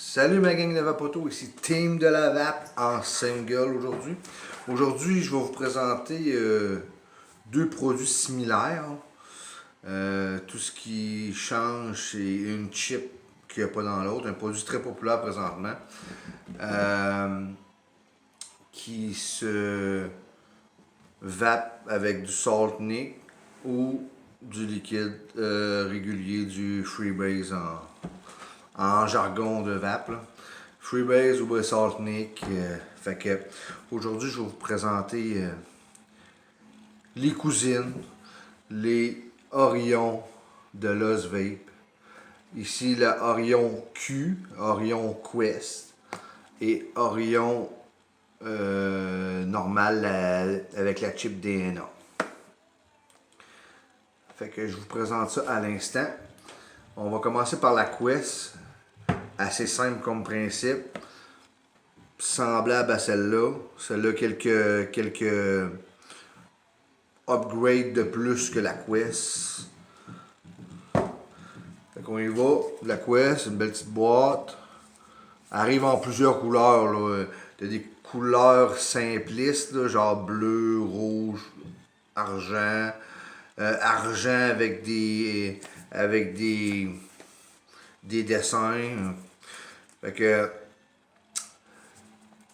Salut ma gang de Vapoto, ici Team de la Vape en single aujourd'hui. Aujourd'hui, je vais vous présenter deux produits similaires. Tout ce qui change, c'est une chip qu'il n'y a pas dans l'autre, un produit très populaire présentement qui se vape avec du Salt Nick ou du liquide régulier, du Freebase en jargon de vape. Là. Freebase ou Salt Nick. Fait que aujourd'hui, je vais vous présenter les cousines, les Orion de Loz Vape. Ici, le Orion Q, Orion Quest et Orion normal avec la chip DNA. Fait que je vous présente ça à l'instant. On va commencer par la Quest. Assez simple comme principe. Semblable à celle-là. Celle-là, quelques upgrades de plus que la Quest. Fait qu'on y va. La Quest, une belle petite boîte. Arrive en plusieurs couleurs. Là. T'as des couleurs simplistes, là, genre bleu, rouge, argent. Argent avec des dessins. Fait que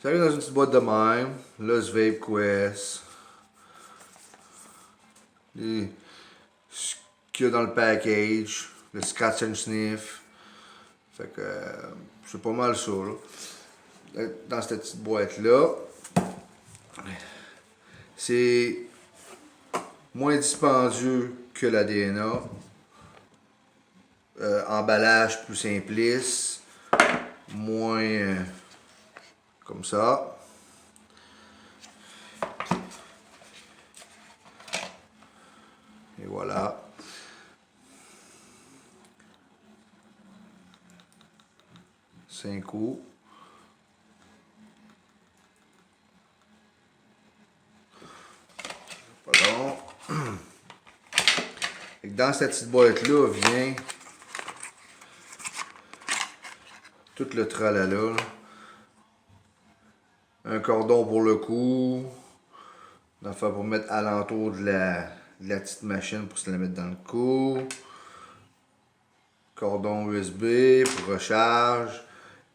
ça arrive dans une petite boîte de même. Loz Vape Quest. Ce qu'il y a dans le package. Le Scratch and Sniff. Fait que c'est pas mal ça. Là. Dans cette petite boîte-là. C'est moins dispendieux que la DNA. Emballage plus simpliste. Moins comme ça. Et voilà. Cinq coups. Pardon. Et dans cette petite boîte-là vient tout le tralala. Un cordon pour le cou. L'affaire pour mettre alentour de la petite machine pour se la mettre dans le cou. Cordon USB pour recharge.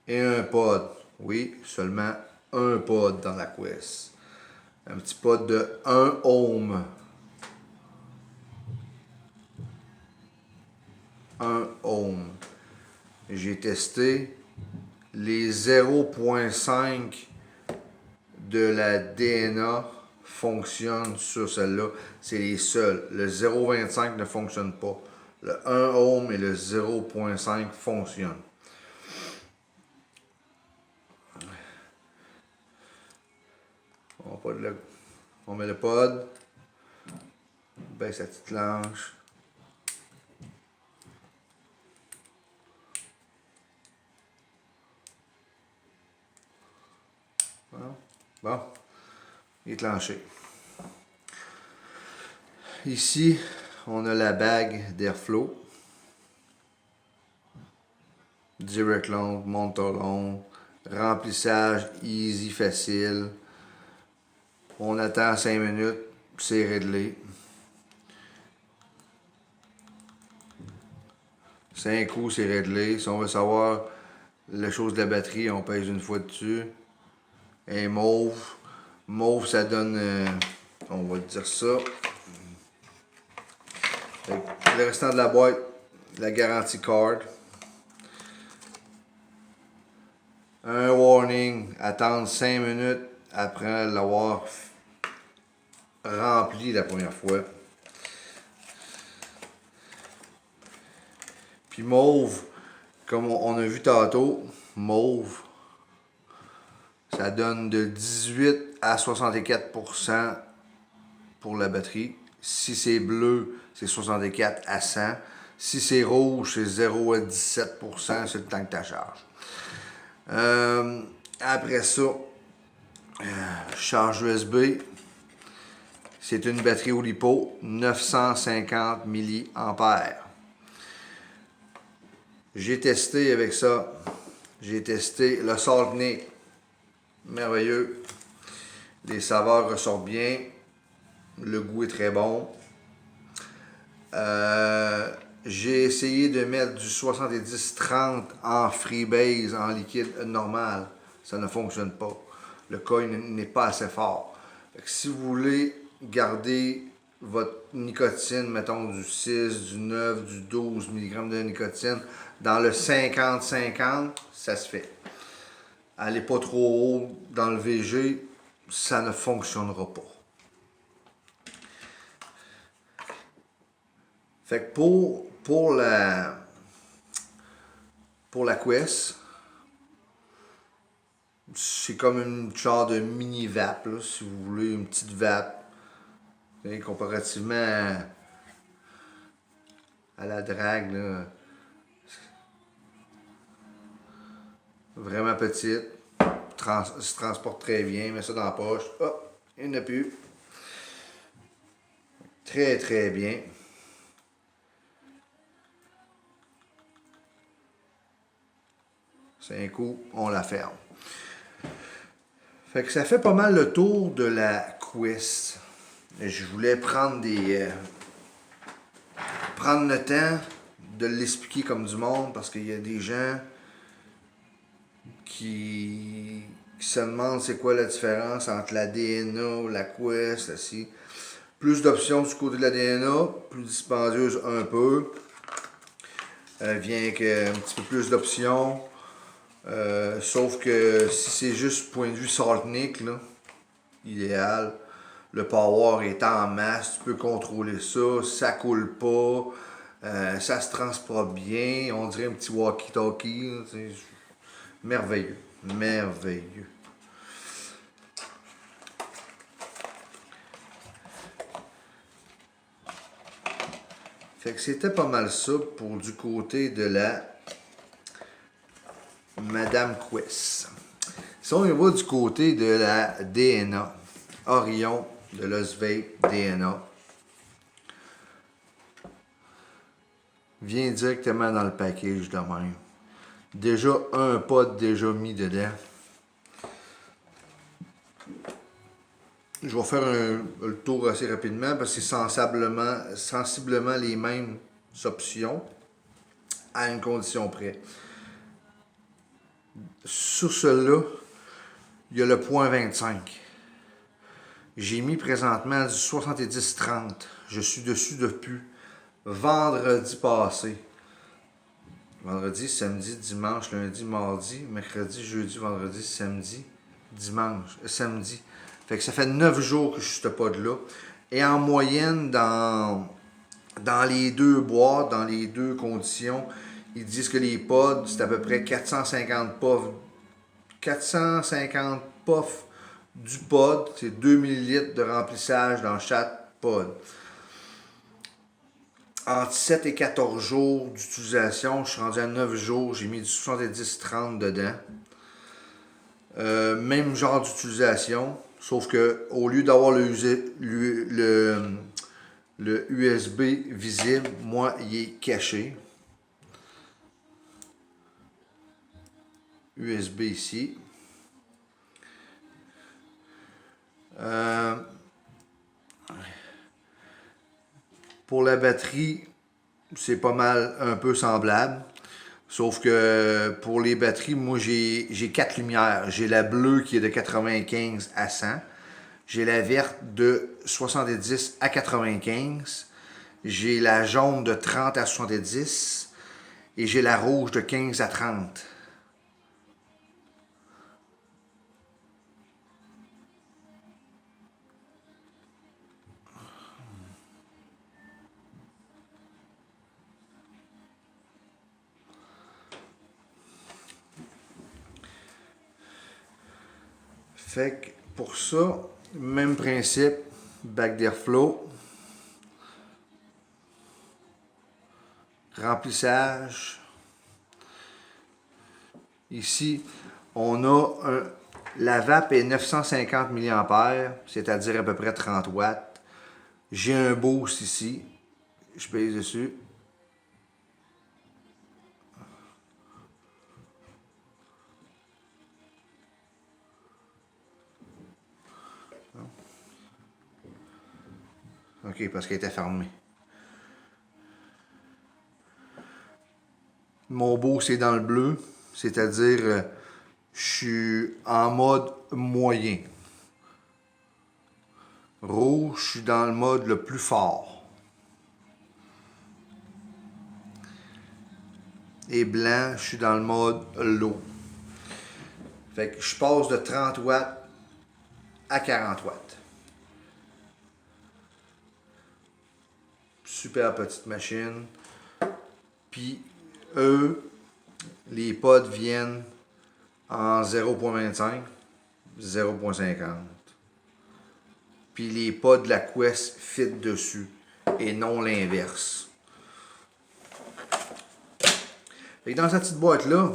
Et un pod. Oui, seulement un pod dans la Quest. Un petit pod de 1 ohm. 1 ohm. J'ai testé les 0.5 de la DNA fonctionnent sur celle-là. C'est les seuls. Le 0.25 ne fonctionne pas. Le 1 ohm et le 0.5 fonctionnent. On met le pod. On baisse la petite planche. Bon, il est clenché. Ici, on a la bague d'Airflow. Direct long, monteur long, remplissage easy, facile. On attend 5 minutes, c'est réglé. 5 coups, c'est réglé. Si on veut savoir la chose de la batterie, on pèse une fois dessus. Et mauve. Mauve, ça donne, on va dire ça. Le restant de la boîte, la garantie card. Un warning, attendre 5 minutes après l'avoir rempli la première fois. Puis mauve, comme on a vu tantôt, mauve, ça donne de 18 à 64% pour la batterie. Si c'est bleu, c'est 64 à 100. Si c'est rouge, c'est 0 à 17%, c'est le temps que tu charges. Après ça, charge USB. C'est une batterie au lipo, 950 mAh. J'ai testé avec ça J'ai testé le Saltnik. Merveilleux. Les saveurs ressortent bien. Le goût est très bon. J'ai essayé de mettre du 70-30 en freebase, en liquide normal. Ça ne fonctionne pas. Le coil n'est pas assez fort. Fait que si vous voulez garder votre nicotine, mettons du 6, du 9, du 12 mg de nicotine, dans le 50-50, ça se fait. Allez pas trop haut dans le VG, ça ne fonctionnera pas. Fait que pour la Quest, c'est comme une genre de mini vape, là, si vous voulez, une petite vape. Et comparativement à la drague, là, vraiment petite, se transporte très bien, met ça dans la poche, hop, il n'y en a plus. Très très bien. C'est un coup, on la ferme. Fait que ça fait pas mal le tour de la Quest. Je voulais prendre prendre le temps de l'expliquer comme du monde parce qu'il y a des gens qui se demandent c'est quoi la différence entre la DNA, la Quest, ainsi. Plus d'options du côté de la DNA, plus dispendieuse un peu. Vient avec un petit peu plus d'options. Sauf que si c'est juste point de vue Saltnik, là, idéal. Le power est en masse, tu peux contrôler ça, ça coule pas, ça se transporte bien, on dirait un petit walkie-talkie. Merveilleux, merveilleux. Fait que c'était pas mal ça pour du côté de la Madame Quest. Si on y va du côté de la DNA, Orion de Los Vape DNA, vient directement dans le package de même. Déjà un pod déjà mis dedans. Je vais faire le tour assez rapidement parce que c'est sensiblement les mêmes options à une condition près. Sur celui-là, il y a le point 25. J'ai mis présentement du 70-30. Je suis dessus depuis vendredi passé. Vendredi, samedi, dimanche, lundi, mardi, mercredi, jeudi, vendredi, samedi, dimanche, samedi. Fait que ça fait 9 jours que je suis ce pod-là. Et en moyenne, dans les deux boîtes, dans les deux conditions, ils disent que les pods, c'est à peu près 450 puffs. 450 puffs du pod, c'est 2 ml de remplissage dans chaque pod. Entre 7 et 14 jours d'utilisation, je suis rendu à 9 jours, j'ai mis du 70-30 dedans. Même genre d'utilisation, sauf que au lieu d'avoir le USB visible, moi il est caché. USB ici. Pour la batterie, c'est pas mal un peu semblable. Sauf que pour les batteries, moi j'ai 4 lumières. J'ai la bleue qui est de 95 à 100. J'ai la verte de 70 à 95. J'ai la jaune de 30 à 70. Et j'ai la rouge de 15 à 30. Fait que pour ça, même principe, back d'airflow, remplissage. Ici, on a la vape est 950 mA, c'est-à-dire à peu près 30 watts. J'ai un boost ici. Je pèse dessus. OK, parce qu'elle était fermée. Mon beau, c'est dans le bleu, c'est-à-dire je suis en mode moyen. Rouge, je suis dans le mode le plus fort. Et blanc, je suis dans le mode low. Fait que je passe de 30 watts à 40 watts. Super petite machine. Puis eux, les pods viennent en 0.25, 0.50. Puis les pods de la Quest fit dessus et non l'inverse. Fait que dans cette petite boîte-là,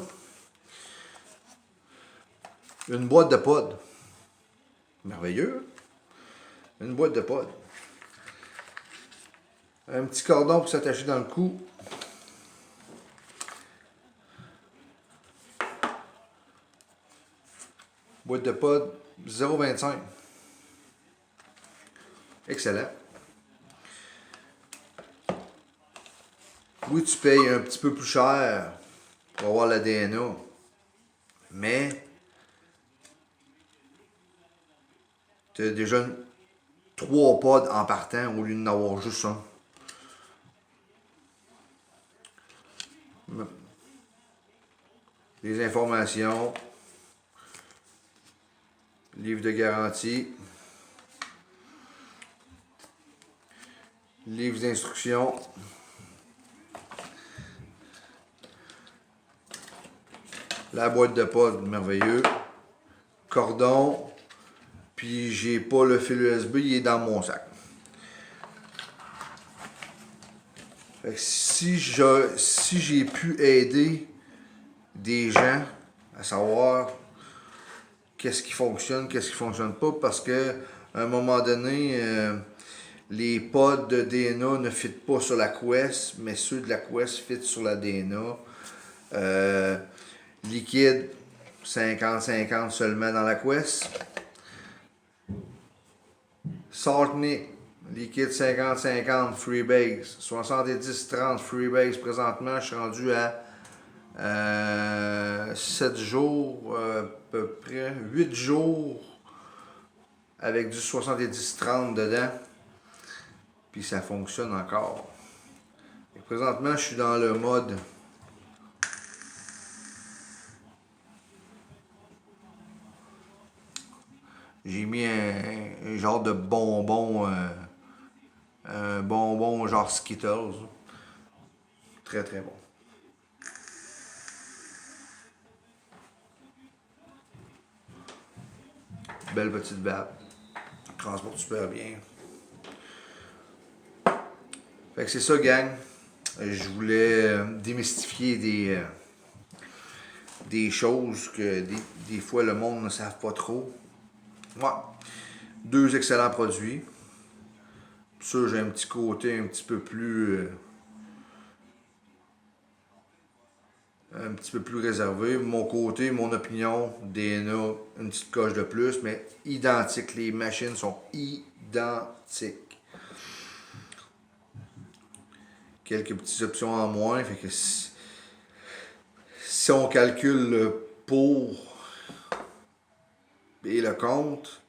une boîte de pods. Merveilleux. Une boîte de pods. Un petit cordon pour s'attacher dans le cou. Boîte de pods 0.25. Excellent. Oui, tu payes un petit peu plus cher pour avoir la DNA, mais tu as déjà 3 pods en partant au lieu d'en avoir juste un. Les informations, livre de garantie, livre d'instructions, la boîte de pods, merveilleux, cordon, puis j'ai pas le fil USB, il est dans mon sac. Fait que si j'ai pu aider des gens à savoir qu'est-ce qui fonctionne, qu'est-ce qui fonctionne pas, parce que à un moment donné, les pods de DNA ne fitent pas sur la Quest, mais ceux de la Quest fitent sur la DNA. Liquide 50-50 seulement dans la Quest. Saltnik, liquide 50-50 Freebase. 70-30 Freebase présentement, je suis rendu à 7 jours, à peu près 8 jours avec du 70-30 dedans. Puis ça fonctionne encore. Et présentement, je suis dans le mode j'ai mis un genre de bonbon, un bonbon genre Skittles. Très très bon. Belle petite batte. Transporte super bien. Fait que c'est ça, gang. Je voulais démystifier des choses que des fois le monde ne savent pas trop. Ouais. 2 excellents produits. Ça, j'ai un petit côté un petit peu plus réservé. Mon côté, mon opinion, DNA, une petite coche de plus, mais identique. Les machines sont identiques. Quelques petites options en moins. Fait que si on calcule le pour et le contre,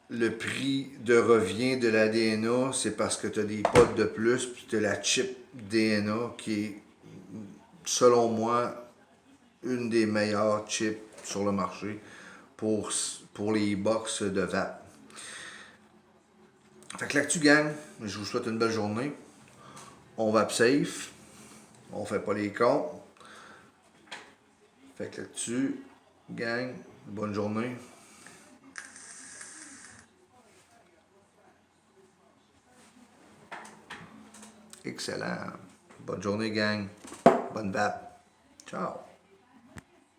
le prix de revient de la DNA, c'est parce que tu as des pods de plus, puis tu as la chip DNA qui est, selon moi, une des meilleures chips sur le marché pour les box de vape. Fait que là-dessus, gang, je vous souhaite une belle journée. On vape safe. On fait pas les cons. Fait que là-dessus, gang, bonne journée. Excellent. Bonne journée, gang. Bonne vape. Ciao.